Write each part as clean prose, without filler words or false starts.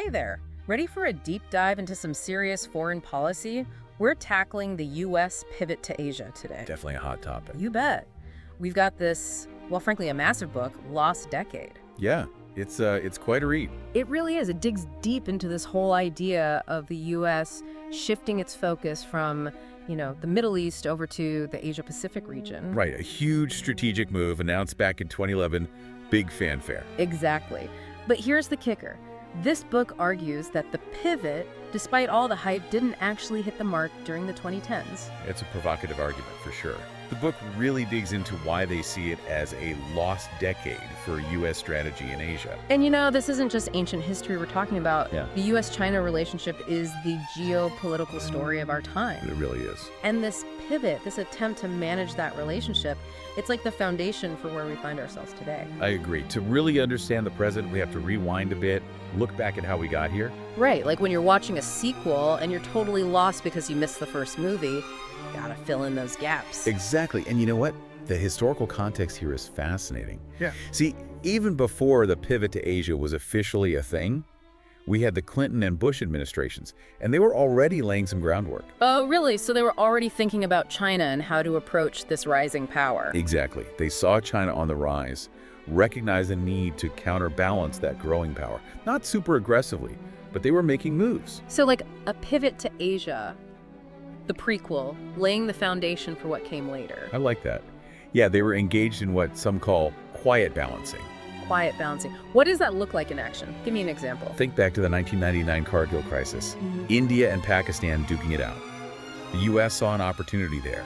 Hey there! Ready for a deep dive into some serious foreign policy? We're tackling the U.S. pivot to Asia today. Definitely a hot topic. You bet. We've got this, well, frankly, a massive book, Lost Decade. Yeah, it's quite a read. It really is. It digs deep into this whole idea of the U.S. shifting its focus from, the Middle East over to the Asia-Pacific region. Right, a huge strategic move announced back in 2011, big fanfare. Exactly. But here's the kicker. This book argues that the pivot, despite all the hype, didn't actually hit the mark during the 2010s. It's a provocative argument for sure. The book really digs into why they see it as a lost decade for U.S. strategy in Asia. And this isn't just ancient history we're talking about. Yeah. The U.S.-China relationship is the geopolitical story of our time. It really is. And this pivot, this attempt to manage that relationship, it's like the foundation for where we find ourselves today. I agree. To really understand the present, we have to rewind a bit, look back at how we got here. Right, like when you're watching a sequel and you're totally lost because you missed the first movie, gotta fill in those gaps. Exactly. And you know what? The historical context here is fascinating. Yeah. See, even before the pivot to Asia was officially a thing, we had the Clinton and Bush administrations, and they were already laying some groundwork. Oh, really? So they were already thinking about China and how to approach this rising power. Exactly. They saw China on the rise, recognized the need to counterbalance that growing power. Not super aggressively, but they were making moves. So like a pivot to Asia, the prequel, laying the foundation for what came later. I like that. Yeah, they were engaged in what some call quiet balancing. Quiet balancing. What does that look like in action? Give me an example. Think back to the 1999 Kargil crisis. India and Pakistan duking it out. The U.S. saw an opportunity there.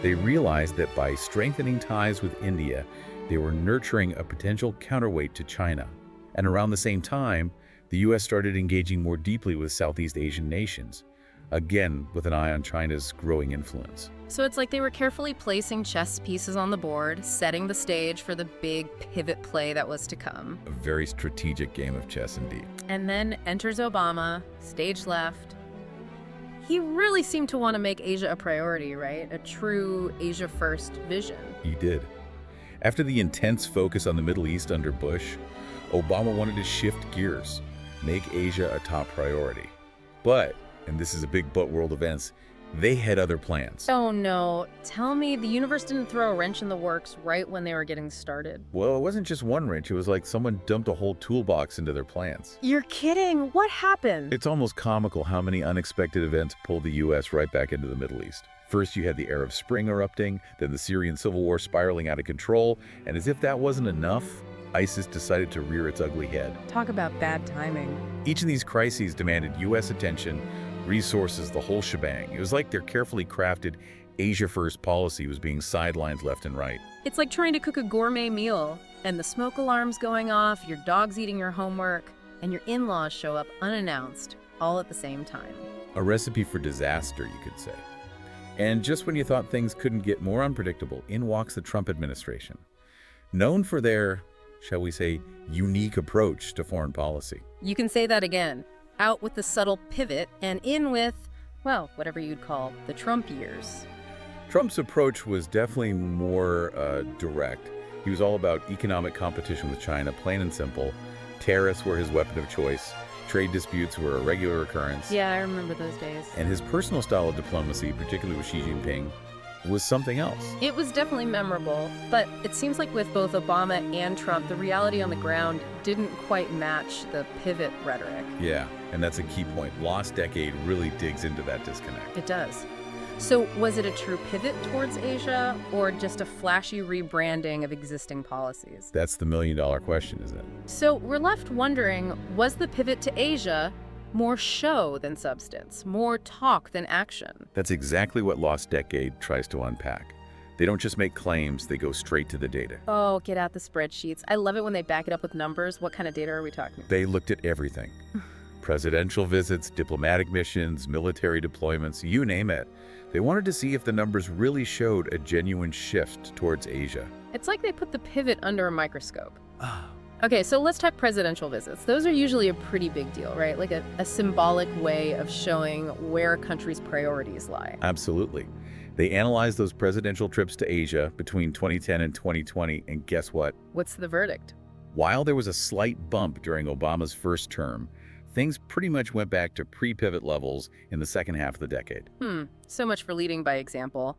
They realized that by strengthening ties with India, they were nurturing a potential counterweight to China. And around the same time, the U.S. started engaging more deeply with Southeast Asian nations, again with an eye on China's growing influence. So it's like they were carefully placing chess pieces on the board, setting the stage for the big pivot play that was to come. A very strategic game of chess indeed. And then enters Obama, stage left. He really seemed to want to make Asia a priority, right? A true Asia-first vision. He did. After the intense focus on the Middle East under Bush, Obama wanted to shift gears, make Asia a top priority. But, and this is a big but world events, they had other plans. Oh no, tell me the universe didn't throw a wrench in the works right when they were getting started. Well, it wasn't just one wrench, it was like someone dumped a whole toolbox into their plans. You're kidding, what happened? It's almost comical how many unexpected events pulled the U.S. right back into the Middle East. First, you had the Arab Spring erupting, then the Syrian civil war spiraling out of control, and as if that wasn't enough, ISIS decided to rear its ugly head. Talk about bad timing. Each of these crises demanded U.S. attention, resources, the whole shebang. It was like their carefully crafted Asia-first policy was being sidelined left and right. It's like trying to cook a gourmet meal, and the smoke alarm's going off, your dog's eating your homework, and your in-laws show up unannounced, all at the same time. A recipe for disaster, you could say. And just when you thought things couldn't get more unpredictable, in walks the Trump administration. Known for their, shall we say, unique approach to foreign policy. You can say that again. Out with the subtle pivot, and in with, well, whatever you'd call the Trump years. Trump's approach was definitely more direct. He was all about economic competition with China, plain and simple. Tariffs were his weapon of choice. Trade disputes were a regular occurrence. Yeah, I remember those days. And his personal style of diplomacy, particularly with Xi Jinping, was something else. It was definitely memorable, but it seems like with both Obama and Trump, the reality on the ground didn't quite match the pivot rhetoric. Yeah, and that's a key point. Lost Decade really digs into that disconnect. It does. So was it a true pivot towards Asia, or just a flashy rebranding of existing policies? That's the million-dollar question, isn't it? So we're left wondering, was the pivot to Asia more show than substance, more talk than action? That's exactly what Lost Decade tries to unpack. They don't just make claims, they go straight to the data. Oh, get out the spreadsheets. I love it when they back it up with numbers. What kind of data are we talking? They looked at everything. Presidential visits, diplomatic missions, military deployments, you name it. They wanted to see if the numbers really showed a genuine shift towards Asia. It's like they put the pivot under a microscope. Okay, so let's talk presidential visits. Those are usually a pretty big deal, right? Like a symbolic way of showing where a country's priorities lie. Absolutely. They analyzed those presidential trips to Asia between 2010 and 2020, and guess what? What's the verdict? While there was a slight bump during Obama's first term, things pretty much went back to pre-pivot levels in the second half of the decade. So much for leading by example.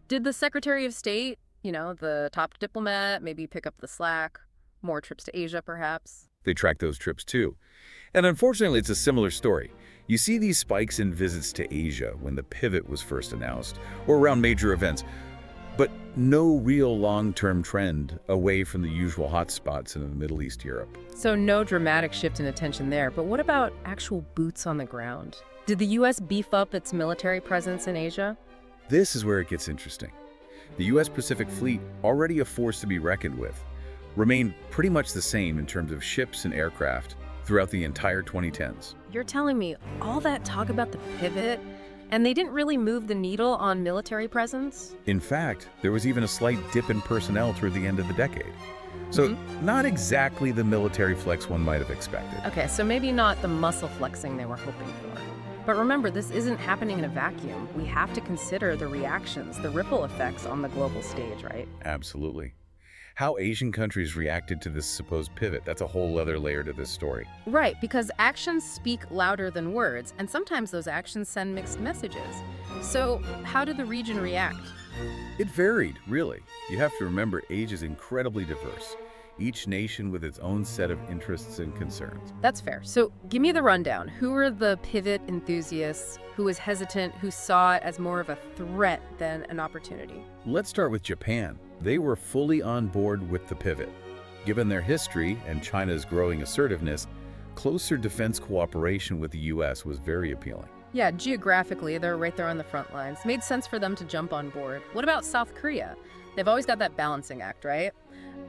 Did the Secretary of State, the top diplomat, maybe pick up the slack? More trips to Asia, perhaps? They tracked those trips too. And unfortunately, it's a similar story. You see these spikes in visits to Asia when the pivot was first announced, or around major events, but no real long-term trend away from the usual hotspots in the Middle East, Europe. So no dramatic shift in attention there, but what about actual boots on the ground? Did the U.S. beef up its military presence in Asia? This is where it gets interesting. The U.S. Pacific Fleet, already a force to be reckoned with, remained pretty much the same in terms of ships and aircraft throughout the entire 2010s. You're telling me all that talk about the pivot, and they didn't really move the needle on military presence? In fact, there was even a slight dip in personnel toward the end of the decade. So not exactly the military flex one might have expected. Okay, so maybe not the muscle flexing they were hoping for. But remember, this isn't happening in a vacuum. We have to consider the reactions, the ripple effects on the global stage, right? Absolutely. How Asian countries reacted to this supposed pivot, that's a whole other layer to this story. Right, because actions speak louder than words, and sometimes those actions send mixed messages. So how did the region react? It varied, really. You have to remember Asia is incredibly diverse, each nation with its own set of interests and concerns. That's fair. So give me the rundown. Who were the pivot enthusiasts? Who was hesitant? Who saw it as more of a threat than an opportunity? Let's start with Japan. They were fully on board with the pivot. Given their history and China's growing assertiveness, closer defense cooperation with the U.S. was very appealing. Yeah, geographically, they're right there on the front lines. Made sense for them to jump on board. What about South Korea? They've always got that balancing act, right?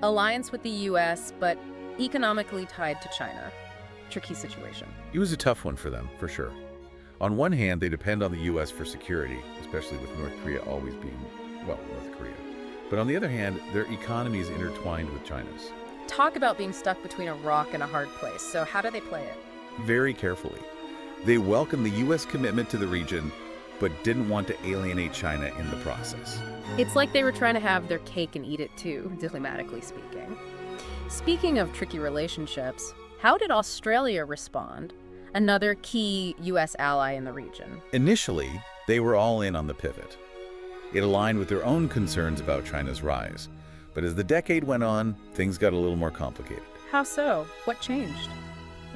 Alliance with the U.S., but economically tied to China. Tricky situation. It was a tough one for them, for sure. On one hand, they depend on the U.S. for security, especially with North Korea always being, North Korea. But on the other hand, their economy is intertwined with China's. Talk about being stuck between a rock and a hard place. So how do they play it? Very carefully. They welcomed the U.S. commitment to the region, but didn't want to alienate China in the process. It's like they were trying to have their cake and eat it too, diplomatically speaking. Speaking of tricky relationships, how did Australia respond? Another key U.S. ally in the region. Initially, they were all in on the pivot. It aligned with their own concerns about China's rise. But as the decade went on, things got a little more complicated. How so? What changed?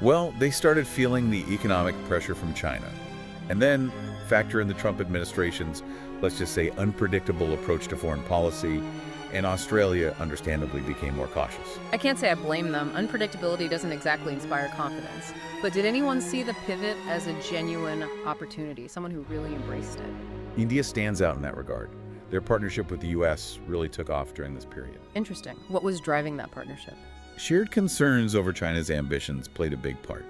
Well, they started feeling the economic pressure from China. And then factor in the Trump administration's, let's just say, unpredictable approach to foreign policy, and Australia understandably became more cautious. I can't say I blame them. Unpredictability doesn't exactly inspire confidence. But did anyone see the pivot as a genuine opportunity, someone who really embraced it? India stands out in that regard. Their partnership with the U.S. really took off during this period. Interesting. What was driving that partnership? Shared concerns over China's ambitions played a big part.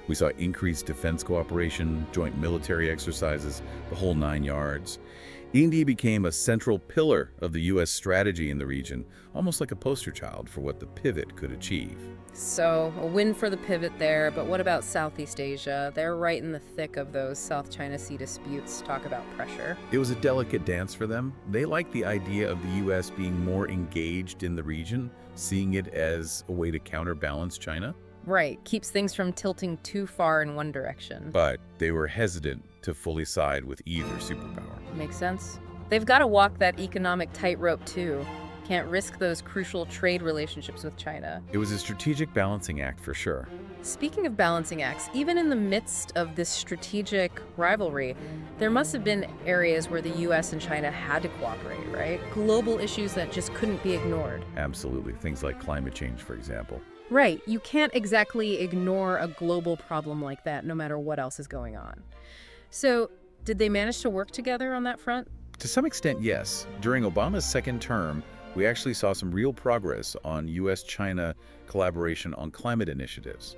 We saw increased defense cooperation, joint military exercises, the whole 9 yards. India became a central pillar of the U.S. strategy in the region, almost like a poster child for what the pivot could achieve. So, a win for the pivot there, but what about Southeast Asia? They're right in the thick of those South China Sea disputes. Talk about pressure. It was a delicate dance for them. They liked the idea of the U.S. being more engaged in the region, seeing it as a way to counterbalance China. Right, keeps things from tilting too far in one direction. But they were hesitant to fully side with either superpower. Makes sense. They've got to walk that economic tightrope too. Can't risk those crucial trade relationships with China. It was a strategic balancing act for sure. Speaking of balancing acts, even in the midst of this strategic rivalry, there must have been areas where the U.S. and China had to cooperate, right? Global issues that just couldn't be ignored. Absolutely. Things like climate change, for example. Right. You can't exactly ignore a global problem like that, no matter what else is going on. So, did they manage to work together on that front? To some extent, yes. During Obama's second term, we actually saw some real progress on U.S.-China collaboration on climate initiatives.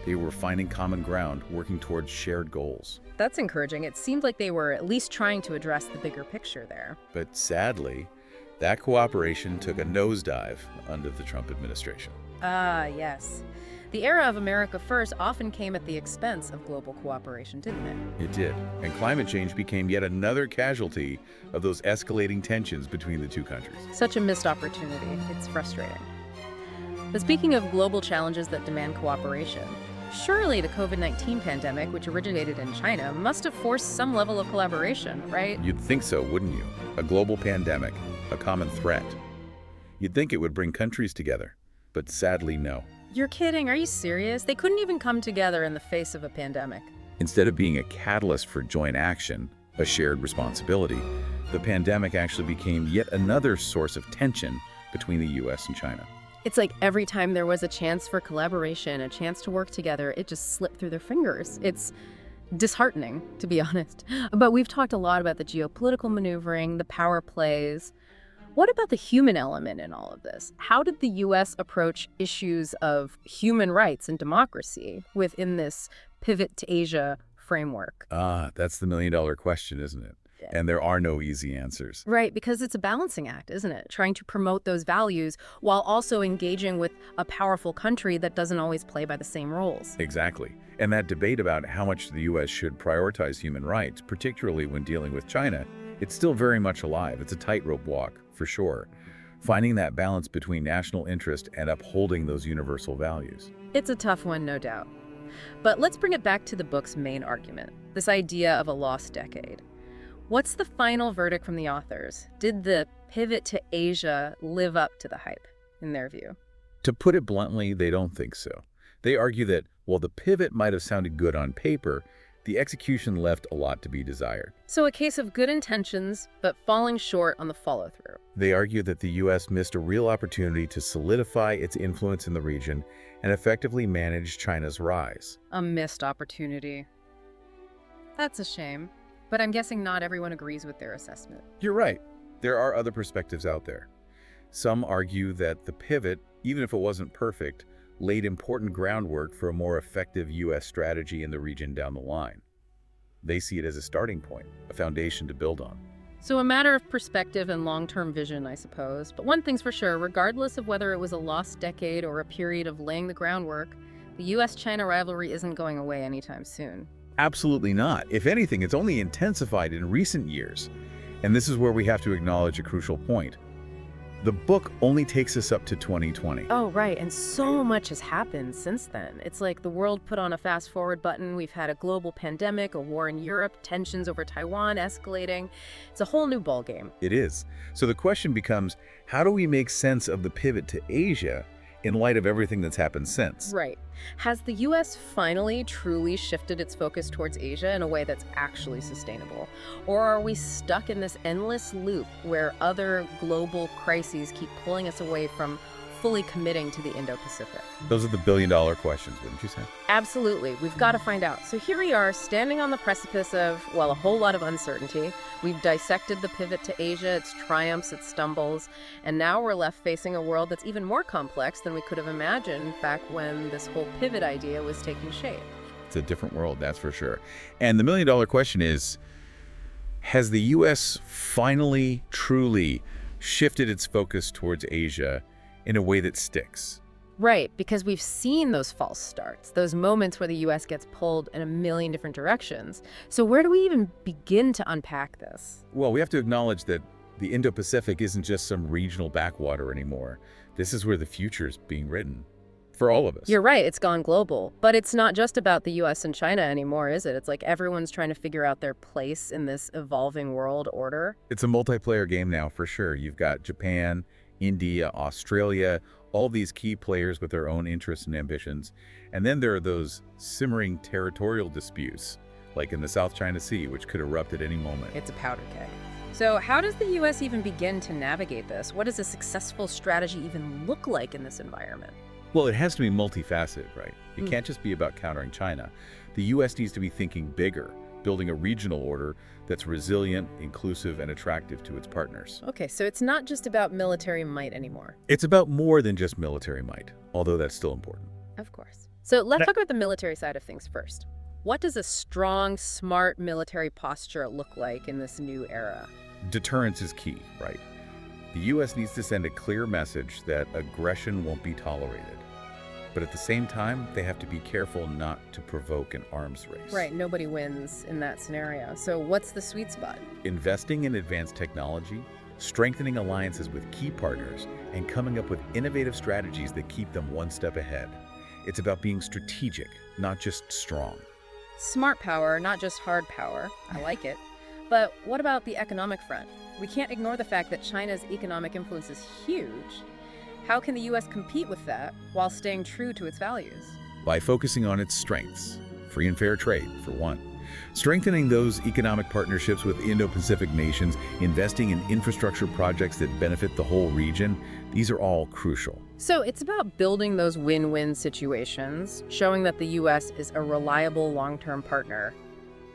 They were finding common ground, working towards shared goals. That's encouraging. It seemed like they were at least trying to address the bigger picture there. But sadly, that cooperation took a nosedive under the Trump administration. Ah, yes. The era of America First often came at the expense of global cooperation, didn't it? It did. And climate change became yet another casualty of those escalating tensions between the two countries. Such a missed opportunity. It's frustrating. But speaking of global challenges that demand cooperation, Surely the COVID-19 pandemic, which originated in China, must have forced some level of collaboration, right? You'd think so, wouldn't you? A global pandemic, a common threat. You'd think it would bring countries together, but sadly, no. You're kidding. Are you serious? They couldn't even come together in the face of a pandemic. Instead of being a catalyst for joint action, a shared responsibility, the pandemic actually became yet another source of tension between the US and China. It's like every time there was a chance for collaboration, a chance to work together, it just slipped through their fingers. It's disheartening, to be honest. But we've talked a lot about the geopolitical maneuvering, the power plays. What about the human element in all of this? How did the U.S. approach issues of human rights and democracy within this pivot to Asia framework? That's the million-dollar question, isn't it? And there are no easy answers. Right, because it's a balancing act, isn't it? Trying to promote those values while also engaging with a powerful country that doesn't always play by the same rules. Exactly. And that debate about how much the U.S. should prioritize human rights, particularly when dealing with China, it's still very much alive. It's a tightrope walk, for sure. Finding that balance between national interest and upholding those universal values. It's a tough one, no doubt. But let's bring it back to the book's main argument, this idea of a lost decade. What's the final verdict from the authors? Did the pivot to Asia live up to the hype, in their view? To put it bluntly, they don't think so. They argue that, while the pivot might have sounded good on paper, the execution left a lot to be desired. So a case of good intentions, but falling short on the follow-through. They argue that the U.S. missed a real opportunity to solidify its influence in the region and effectively manage China's rise. A missed opportunity. That's a shame. But I'm guessing not everyone agrees with their assessment. You're right. There are other perspectives out there. Some argue that the pivot, even if it wasn't perfect, laid important groundwork for a more effective U.S. strategy in the region down the line. They see it as a starting point, a foundation to build on. So a matter of perspective and long-term vision, I suppose. But one thing's for sure, regardless of whether it was a lost decade or a period of laying the groundwork, the U.S.-China rivalry isn't going away anytime soon. Absolutely not. If anything, it's only intensified in recent years. And this is where we have to acknowledge a crucial point. The book only takes us up to 2020. Oh, right. And so much has happened since then. It's like the world put on a fast-forward button. We've had a global pandemic, a war in Europe, tensions over Taiwan escalating. It's a whole new ballgame. It is. So the question becomes, how do we make sense of the pivot to Asia in light of everything that's happened since? Right. Has the U.S. finally truly shifted its focus towards Asia in a way that's actually sustainable? Or are we stuck in this endless loop where other global crises keep pulling us away from fully committing to the Indo-Pacific? Those are the billion-dollar questions, wouldn't you say? Absolutely. We've got to find out. So here we are, standing on the precipice of, well, a whole lot of uncertainty. We've dissected the pivot to Asia, its triumphs, its stumbles, and now we're left facing a world that's even more complex than we could have imagined back when this whole pivot idea was taking shape. It's a different world, that's for sure. And the million-dollar question is, has the U.S. finally, truly shifted its focus towards Asia in a way that sticks? Right, because we've seen those false starts, those moments where the U.S. gets pulled in a million different directions. So where do we even begin to unpack this? Well, we have to acknowledge that the Indo-Pacific isn't just some regional backwater anymore. This is where the future's being written. For all of us. You're right, it's gone global. But it's not just about the U.S. and China anymore, is it? It's like everyone's trying to figure out their place in this evolving world order. It's a multiplayer game now, for sure. You've got Japan, India, Australia, all these key players with their own interests and ambitions. And then there are those simmering territorial disputes, like in the South China Sea, which could erupt at any moment. It's a powder keg. So how does the U.S. even begin to navigate this? What does a successful strategy even look like in this environment? Well, it has to be multifaceted, right? It can't just be about countering China. The U.S. needs to be thinking bigger, building a regional order that's resilient, inclusive, and attractive to its partners. Okay, so it's not just about military might anymore. It's about more than just military might, although that's still important. Of course. So let's talk about the military side of things first. What does a strong, smart military posture look like in this new era? Deterrence is key, right? The U.S. needs to send a clear message that aggression won't be tolerated. But at the same time, they have to be careful not to provoke an arms race. Right, nobody wins in that scenario. So what's the sweet spot? Investing in advanced technology, strengthening alliances with key partners, and coming up with innovative strategies that keep them one step ahead. It's about being strategic, not just strong. Smart power, not just hard power. I like it. But what about the economic front? We can't ignore the fact that China's economic influence is huge. How can the U.S. compete with that while staying true to its values? By focusing on its strengths, free and fair trade, for one. Strengthening those economic partnerships with Indo-Pacific nations, investing in infrastructure projects that benefit the whole region, these are all crucial. So it's about building those win-win situations, showing that the U.S. is a reliable long-term partner.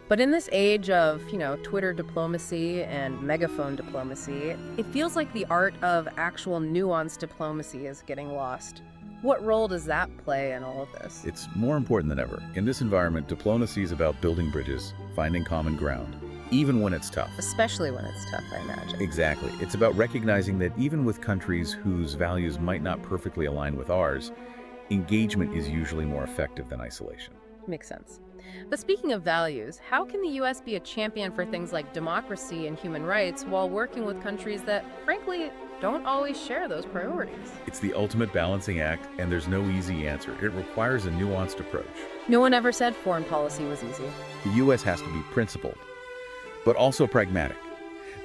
But in this age of, Twitter diplomacy and megaphone diplomacy, it feels like the art of actual nuanced diplomacy is getting lost. What role does that play in all of this? It's more important than ever. In this environment, diplomacy is about building bridges, finding common ground, even when it's tough. Especially when it's tough, I imagine. Exactly. It's about recognizing that even with countries whose values might not perfectly align with ours, engagement is usually more effective than isolation. Makes sense. But speaking of values, how can the U.S. be a champion for things like democracy and human rights while working with countries that, frankly, don't always share those priorities? It's the ultimate balancing act, and there's no easy answer. It requires a nuanced approach. No one ever said foreign policy was easy. The U.S. has to be principled, but also pragmatic.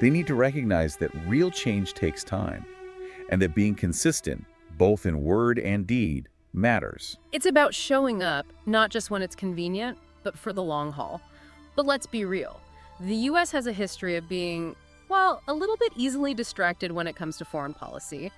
They need to recognize that real change takes time, and that being consistent, both in word and deed, matters. It's about showing up, not just when it's convenient, but for the long haul. But let's be real. The U.S. has a history of being, well, a little bit easily distracted when it comes to foreign policy.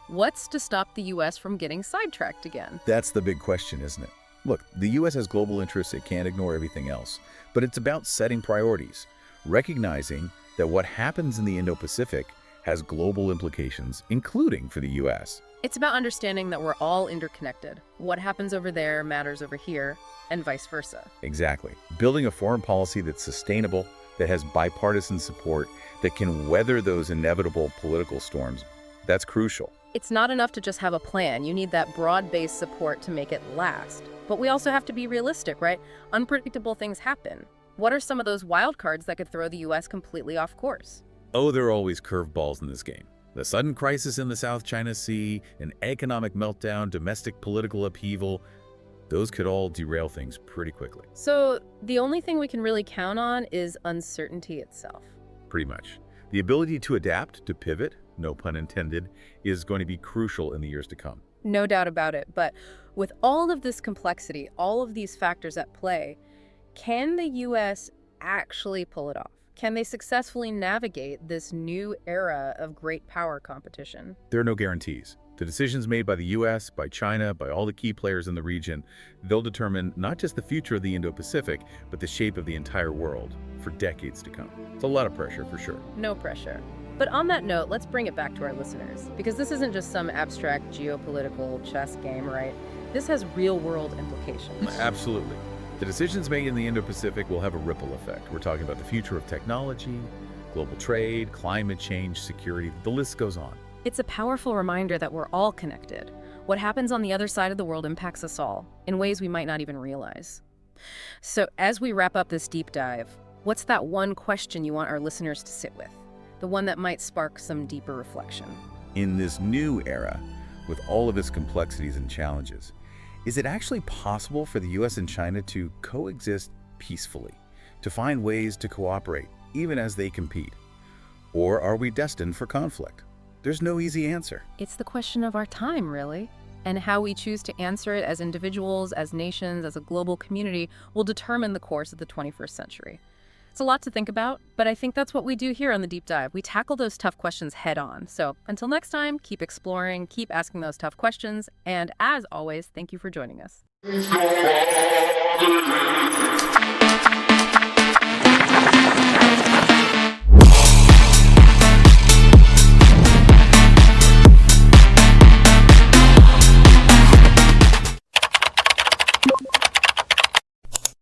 What's to stop the U.S. from getting sidetracked again? That's the big question, isn't it? Look, the U.S. has global interests. It can't ignore everything else. But it's about setting priorities, recognizing that what happens in the Indo-Pacific has global implications, including for the U.S. It's about understanding that we're all interconnected. What happens over there matters over here, and vice versa. Exactly. Building a foreign policy that's sustainable, that has bipartisan support, that can weather those inevitable political storms, that's crucial. It's not enough to just have a plan. You need that broad-based support to make it last. But we also have to be realistic, right? Unpredictable things happen. What are some of those wild cards that could throw the U.S. completely off course? Oh, there are always curveballs in this game. The sudden crisis in the South China Sea, an economic meltdown, domestic political upheaval, those could all derail things pretty quickly. So the only thing we can really count on is uncertainty itself. Pretty much. The ability to adapt, to pivot, no pun intended, is going to be crucial in the years to come. No doubt about it. But with all of this complexity, all of these factors at play, can the U.S. actually pull it off? Can they successfully navigate this new era of great power competition? There are no guarantees. The decisions made by the U.S., by China, by all the key players in the region, they'll determine not just the future of the Indo-Pacific, but the shape of the entire world for decades to come. It's a lot of pressure, for sure. No pressure. But on that note, let's bring it back to our listeners, because this isn't just some abstract geopolitical chess game, right? This has real-world implications. Absolutely. The decisions made in the Indo-Pacific will have a ripple effect. We're talking about the future of technology, global trade, climate change, security, the list goes on. It's a powerful reminder that we're all connected. What happens on the other side of the world impacts us all, in ways we might not even realize. So as we wrap up this deep dive, what's that one question you want our listeners to sit with? The one that might spark some deeper reflection. In this new era, with all of its complexities and challenges, is it actually possible for the U.S. and China to coexist peacefully, to find ways to cooperate, even as they compete? Or are we destined for conflict? There's no easy answer. It's the question of our time, really. And how we choose to answer it as individuals, as nations, as a global community will determine the course of the 21st century. It's a lot to think about, but I think that's what we do here on The Deep Dive. We tackle those tough questions head on. So until next time, keep exploring, keep asking those tough questions, and as always, thank you for joining us.